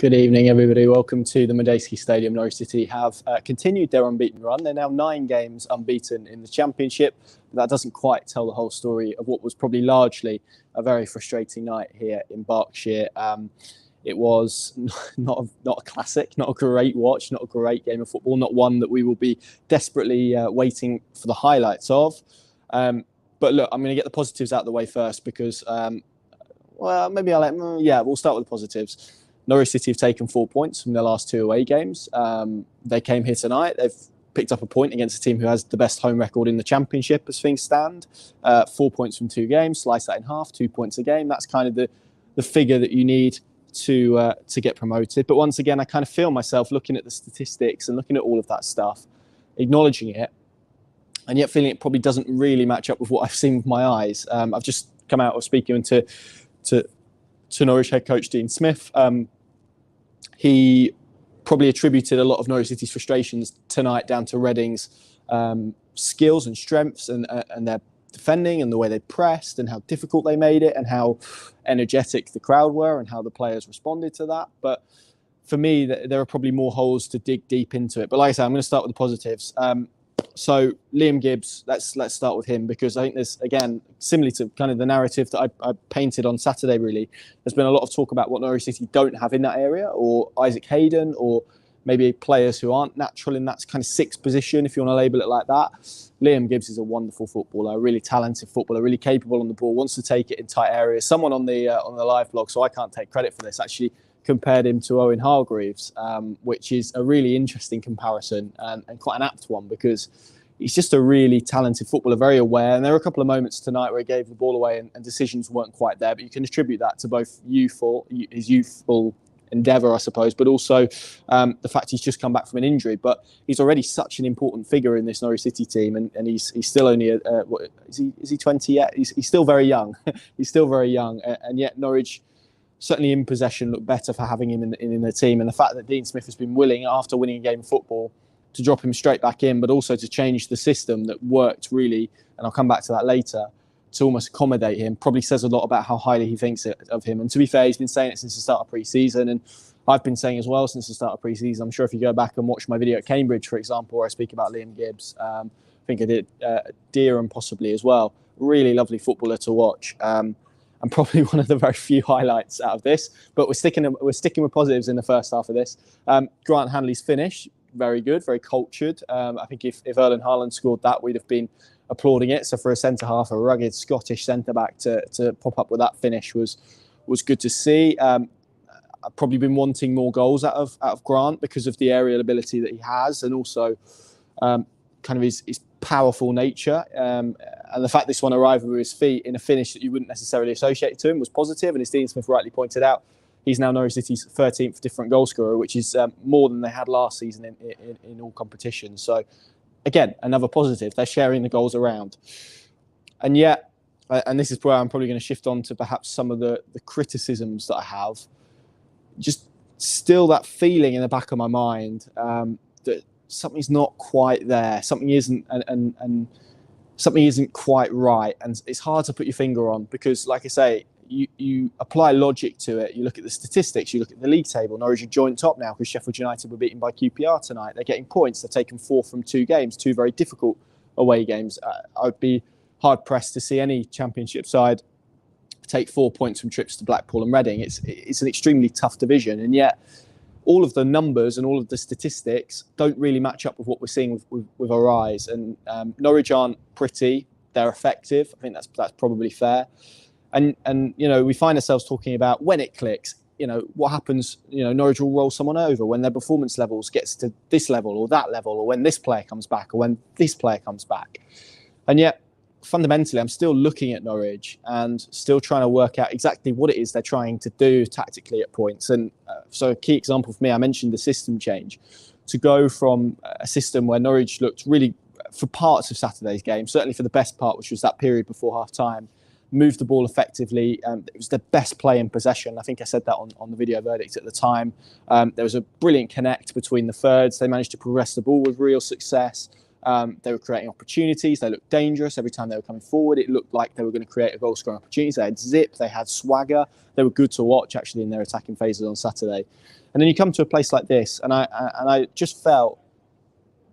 Good evening, everybody. Welcome to the Select Stadium. Norwich City have continued their unbeaten run. They're now 9 games unbeaten in the Championship. But that doesn't quite tell the whole story of what was probably largely a very frustrating night here in Berkshire. It was not a classic, not a great watch, not a great game of football, not one that we will be desperately waiting for the highlights of. But look, I'm going to get the positives out of the way first because, we'll start with the positives. Norwich City have taken 4 points from their last 2 away games. They came here tonight. They've picked up a point against a team who has the best home record in the Championship as things stand. 4 points from 2 games, slice that in half, 2 points a game. That's kind of the figure that you need to get promoted. But once again, I kind of feel myself looking at the statistics and looking at all of that stuff, acknowledging it, and yet feeling it probably doesn't really match up with what I've seen with my eyes. I've just come out of speaking to Norwich head coach Dean Smith. He probably attributed a lot of Norwich City's frustrations tonight down to Reading's skills and strengths and their defending and the way they pressed and how difficult they made it and how energetic the crowd were and how the players responded to that. But for me, there are probably more holes to dig deep into it. But like I said, I'm going to start with the positives. So Liam Gibbs, let's start with him because I think there's, again, similarly to kind of the narrative that I painted on Saturday, really, there's been a lot of talk about what Norwich City don't have in that area, or Isaac Hayden, or maybe players who aren't natural in that kind of 6th position, if you want to label it like that. Liam Gibbs is a wonderful footballer, a really talented footballer, really capable on the ball, wants to take it in tight areas. Someone on the live blog, so I can't take credit for this, actually compared him to Owen Hargreaves, which is a really interesting comparison and quite an apt one because he's just a really talented footballer, very aware. And there were a couple of moments tonight where he gave the ball away and decisions weren't quite there. But you can attribute that to both his youthful endeavour, I suppose, but also the fact he's just come back from an injury. But he's already such an important figure in this Norwich City team, and he's still only is he 20 yet? He's still very young. He's still very young, and yet Norwich, certainly in possession, look better for having him in the team. And the fact that Dean Smith has been willing, after winning a game of football, to drop him straight back in, but also to change the system that worked really, and I'll come back to that later, to almost accommodate him, probably says a lot about how highly he thinks of him. And to be fair, he's been saying it since the start of pre-season, and I've been saying as well since the start of pre-season. I'm sure if you go back and watch my video at Cambridge, for example, where I speak about Liam Gibbs, I think I did Deerham possibly as well. Really lovely footballer to watch. And probably one of the very few highlights out of this, but we're sticking with positives in the first half of this. Grant Hanley's finish, very good, very cultured. I think if Erling Haaland scored that, we'd have been applauding it. So for a centre-half, a rugged Scottish centre-back to pop up with that finish was good to see. I've probably been wanting more goals out of Grant because of the aerial ability that he has, and also kind of his powerful nature. And the fact this one arrived with his feet in a finish that you wouldn't necessarily associate to him was positive. And as Dean Smith rightly pointed out, he's now Norwich City's 13th different goal scorer, which is more than they had last season in all competitions. So, again, another positive. They're sharing the goals around. And yet, and this is where I'm probably going to shift on to perhaps some of the criticisms that I have, just still that feeling in the back of my mind that something's not quite there. Something isn't, and something isn't quite right. And it's hard to put your finger on because, like I say, you apply logic to it. You look at the statistics, you look at the league table. Norwich are joint top now because Sheffield United were beaten by QPR tonight. They're getting points. They've taken 4 from 2 games, 2 very difficult away games. I would be hard-pressed to see any Championship side take 4 points from trips to Blackpool and Reading. It's an extremely tough division, and yet all of the numbers and all of the statistics don't really match up with what we're seeing with our eyes. And Norwich aren't pretty. They're effective. I think that's probably fair. And we find ourselves talking about when it clicks, what happens, Norwich will roll someone over when their performance levels gets to this level or that level, or when this player comes back or when this player comes back. And yet, fundamentally, I'm still looking at Norwich and still trying to work out exactly what it is they're trying to do tactically at points. And so a key example for me, I mentioned the system change. To go from a system where Norwich looked really, for parts of Saturday's game, certainly for the best part, which was that period before half-time, moved the ball effectively. It was the best play in possession. I think I said that on the video verdict at the time. There was a brilliant connect between the thirds. They managed to progress the ball with real success. They were creating opportunities. They looked dangerous every time they were coming forward. It looked like they were going to create a goal scoring opportunity. They had zip. They had swagger. They were good to watch actually in their attacking phases on Saturday. And then you come to a place like this, and I just felt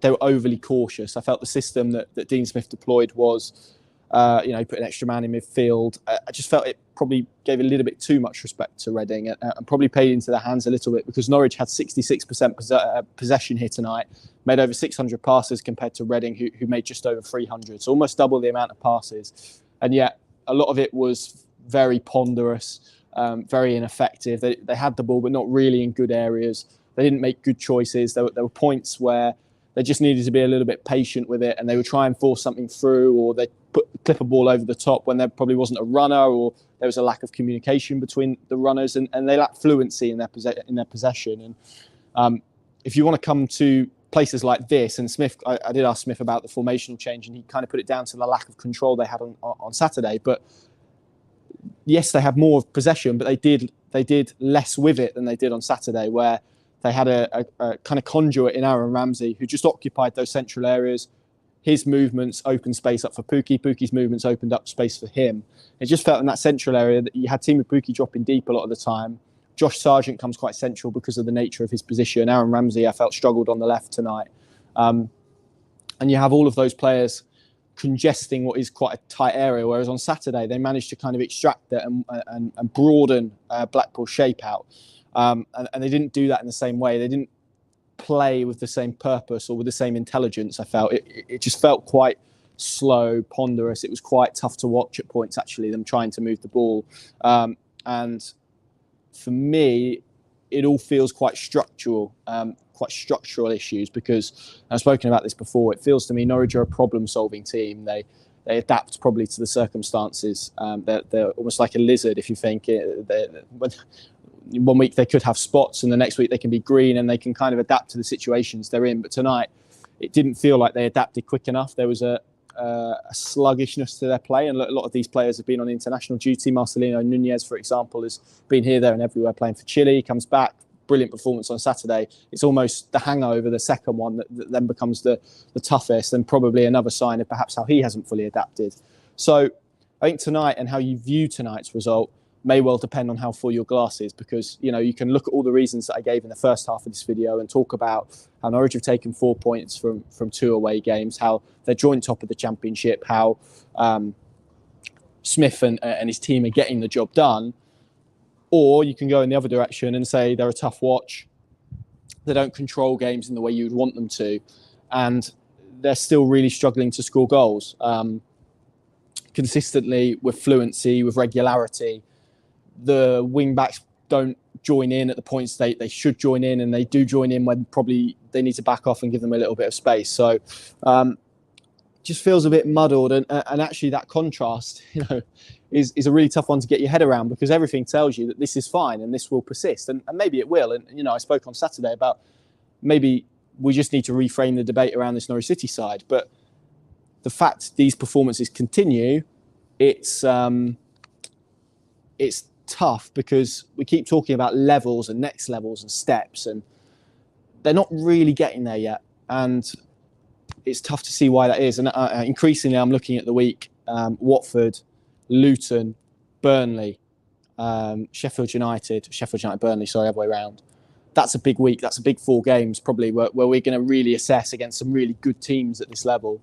they were overly cautious. I felt the system that Dean Smith deployed was, put an extra man in midfield. I just felt it probably gave a little bit too much respect to Reading and probably played into their hands a little bit, because Norwich had 66% possession here tonight, made over 600 passes compared to Reading, who made just over 300. So almost double the amount of passes. And yet a lot of it was very ponderous, very ineffective. They had the ball, but not really in good areas. They didn't make good choices. There were points where they just needed to be a little bit patient with it, and they would try and force something through, or they clip a ball over the top when there probably wasn't a runner, or there was a lack of communication between the runners, and they lacked fluency in their possession. And if you want to come to places like this, and Smith, I did ask Smith about the formational change, and he kind of put it down to the lack of control they had on Saturday. But yes, they had more of possession, but they did less with it than they did on Saturday, where they had a kind of conduit in Aaron Ramsey, who just occupied those central areas. His movements opened space up for Pukki. Pukki's movements opened up space for him. It just felt in that central area that you had Teemu Pukki dropping deep a lot of the time. Josh Sargent comes quite central because of the nature of his position. Aaron Ramsey, I felt, struggled on the left tonight. And you have all of those players congesting what is quite a tight area, whereas on Saturday they managed to kind of extract that and broaden Blackpool's shape out. And they didn't do that in the same way. They didn't play with the same purpose or with the same intelligence. I felt it just felt quite slow, ponderous. It was quite tough to watch at points, actually, them trying to move the ball. And for me, it all feels quite structural issues, because I've spoken about this before. It feels to me Norwich are a problem-solving team. They adapt probably to the circumstances. They're almost like a lizard, if you think. One week they could have spots, and the next week they can be green, and they can kind of adapt to the situations they're in. But tonight, it didn't feel like they adapted quick enough. There was a sluggishness to their play, and a lot of these players have been on international duty. Marcelino Nunez, for example, has been here, there and everywhere playing for Chile. He comes back, brilliant performance on Saturday. It's almost the hangover, the second one, that then becomes the toughest, and probably another sign of perhaps how he hasn't fully adapted. So I think tonight, and how you view tonight's result, may well depend on how full your glass is, because you can look at all the reasons that I gave in the first half of this video and talk about how Norwich have taken 4 points from 2 away games, how they're joint top of the Championship, how Smith and his team are getting the job done. Or you can go in the other direction and say they're a tough watch, they don't control games in the way you would want them to, and they're still really struggling to score goals consistently, with fluency, with regularity. The wing backs don't join in at the points they should join in, and they do join in when probably they need to back off and give them a little bit of space. So just feels a bit muddled, and actually that contrast is a really tough one to get your head around, because everything tells you that this is fine and this will persist, and maybe it will. And I spoke on Saturday about maybe we just need to reframe the debate around this Norwich City side, but the fact these performances continue, it's tough, because we keep talking about levels and next levels and steps, and they're not really getting there yet, and it's tough to see why that is. And increasingly I'm looking at the week, Watford, Luton, Burnley, Sheffield United, Burnley, sorry, other way around. That's a big week. That's a big 4 games probably where we're going to really assess against some really good teams at this level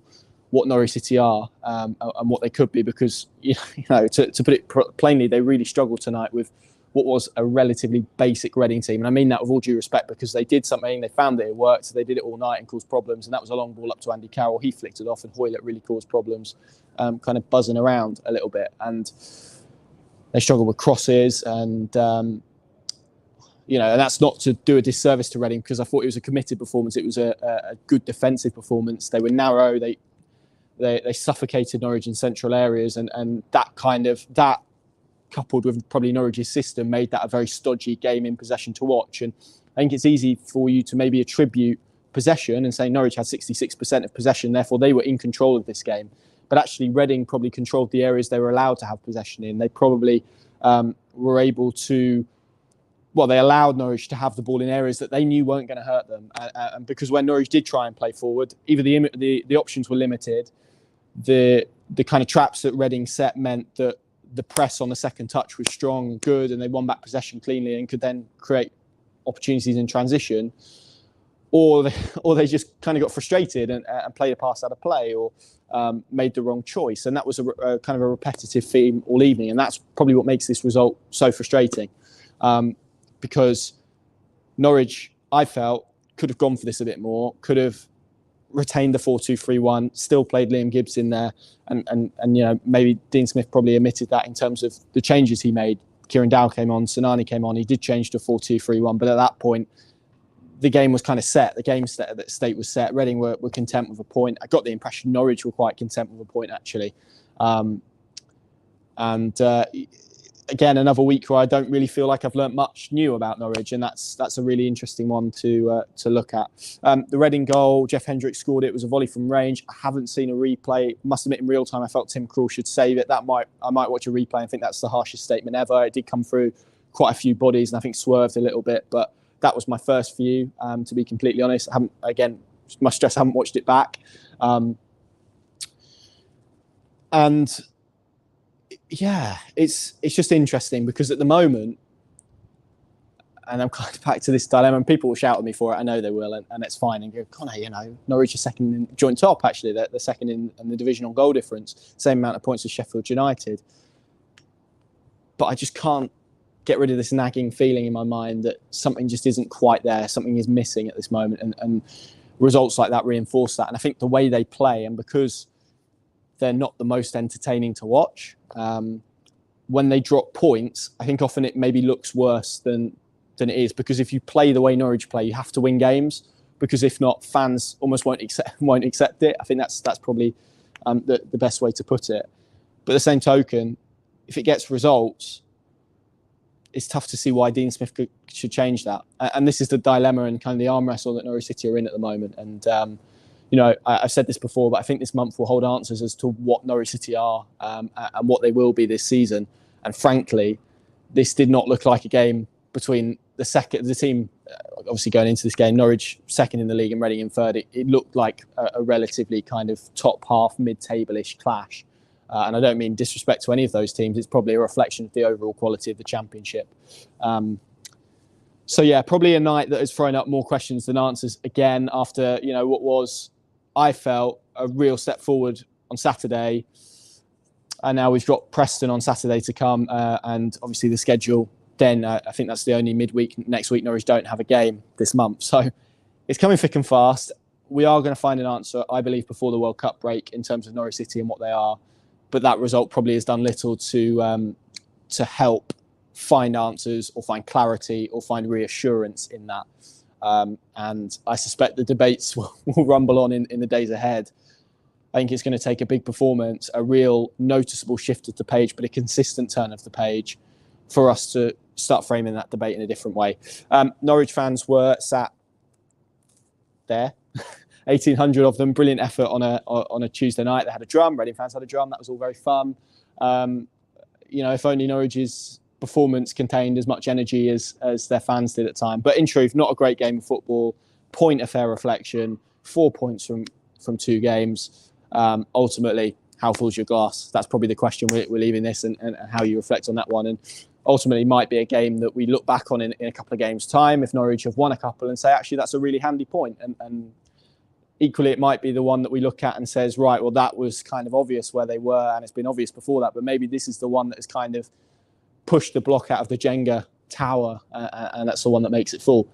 what Norwich City are and what they could be, because to put it plainly, they really struggled tonight with what was a relatively basic Reading team. And I mean that with all due respect, because they did something, they found that it worked, so they did it all night and caused problems, and that was a long ball up to Andy Carroll. He flicked it off, and Hoylett really caused problems, kind of buzzing around a little bit. And they struggled with crosses, and and that's not to do a disservice to Reading, because I thought it was a committed performance. It was a good defensive performance. They were narrow, they suffocated Norwich in central areas, and that coupled with probably Norwich's system made that a very stodgy game in possession to watch. And I think it's easy for you to maybe attribute possession and say Norwich had 66% of possession, therefore they were in control of this game. But actually Reading probably controlled the areas they were allowed to have possession in. They probably were able to, they allowed Norwich to have the ball in areas that they knew weren't going to hurt them. And because when Norwich did try and play forward, either the options were limited, the kind of traps that Reading set meant that the press on the second touch was strong and good, and they won back possession cleanly and could then create opportunities in transition, or they just kind of got frustrated and played a pass out of play, or made the wrong choice. And that was a kind of a repetitive theme all evening. And that's probably what makes this result so frustrating, because Norwich, I felt, could have gone for this a bit more, could have retained the 4-2-3-1, still played Liam Gibbs in there, and maybe Dean Smith probably omitted that in terms of the changes he made. Kieran Dow came on, Sinani came on, he did change to 4-2-3-1, but at that point, the game was kind of set. The game state was set. Reading were content with a point. I got the impression Norwich were quite content with a point, actually. Again, another week where I don't really feel like I've learnt much new about Norwich, and that's a really interesting one to look at. The Reading goal, Jeff Hendricks scored it. It was a volley from range. I haven't seen a replay. Must admit, in real time, I felt Tim Krul should save it. I might watch a replay and think that's the harshest statement ever. It did come through quite a few bodies, and I think swerved a little bit, but that was my first view, to be completely honest. I haven't, again, must stress, I haven't watched it back. Yeah, it's just interesting because at the moment, and I'm kind of back to this dilemma, and people will shout at me for it, I know they will, and it's fine, and go, Connor, Norwich are second in joint top, actually. They're second in the division on goal difference, same amount of points as Sheffield United. But I just can't get rid of this nagging feeling in my mind that something just isn't quite there, something is missing at this moment, and results like that reinforce that. And I think the way they play, and because they're not the most entertaining to watch, when they drop points, I think often it maybe looks worse than it is, because if you play the way Norwich play, you have to win games, because if not, fans almost won't accept it. I think that's probably the best way to put it. But at the same token, if it gets results, it's tough to see why Dean Smith should change that. And this is the dilemma and kind of the arm wrestle that Norwich City are in at the moment. And, I've said this before, but I think this month will hold answers as to what Norwich City are and what they will be this season. And frankly, this did not look like a game between the team, obviously going into this game, Norwich second in the league and Reading in third. It looked like a relatively kind of top half, mid-table-ish clash. And I don't mean disrespect to any of those teams. It's probably a reflection of the overall quality of the Championship. So yeah, probably a night that has thrown up more questions than answers again after, what was, I felt, a real step forward on Saturday. And now we've got Preston on Saturday to come. And obviously the schedule, then I think that's the only midweek. Next week, Norwich don't have a game this month. So it's coming thick and fast. We are going to find an answer, I believe, before the World Cup break in terms of Norwich City and what they are. But that result probably has done little to help find answers or find clarity or find reassurance in that. And I suspect the debates will rumble on in the days ahead. I think it's going to take a big performance, a real noticeable shift of the page, but a consistent turn of the page for us to start framing that debate in a different way. Norwich fans were sat there. 1,800 of them, brilliant effort on a Tuesday night. They had a drum. Reading fans had a drum. That was all very fun. If only Norwich's performance contained as much energy as their fans did at the time. But in truth, not a great game of football. Point of fair reflection. 4 points from 2 games. Ultimately, how full's your glass? That's probably the question we're leaving this, and how you reflect on that one. And ultimately might be a game that we look back on in a couple of games' time if Norwich have won a couple and say, actually, that's a really handy point. And equally, it might be the one that we look at and says, right, well, that was kind of obvious where they were, and it's been obvious before that, but maybe this is the one that has kind of pushed the block out of the Jenga tower, and that's the one that makes it fall.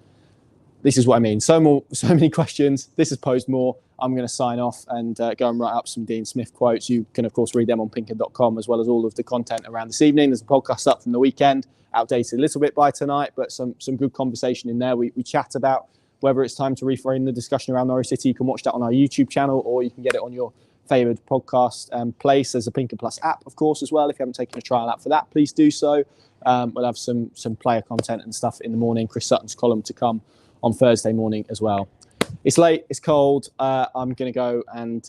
This is what I mean. So many questions. This has posed more. I'm going to sign off and go and write up some Dean Smith quotes. You can, of course, read them on pinker.com, as well as all of the content around this evening. There's a podcast up from the weekend, outdated a little bit by tonight, but some good conversation in there. We chat about whether it's time to reframe the discussion around Norwich City. You can watch that on our YouTube channel, or you can get it on your favoured podcast place. There's a Pinker Plus app, of course, as well. If you haven't taken a trial app for that, please do so. We'll have some player content and stuff in the morning. Chris Sutton's column to come on Thursday morning as well. It's late, it's cold. I'm going to go and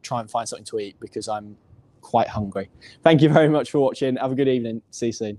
try and find something to eat because I'm quite hungry. Thank you very much for watching. Have a good evening. See you soon.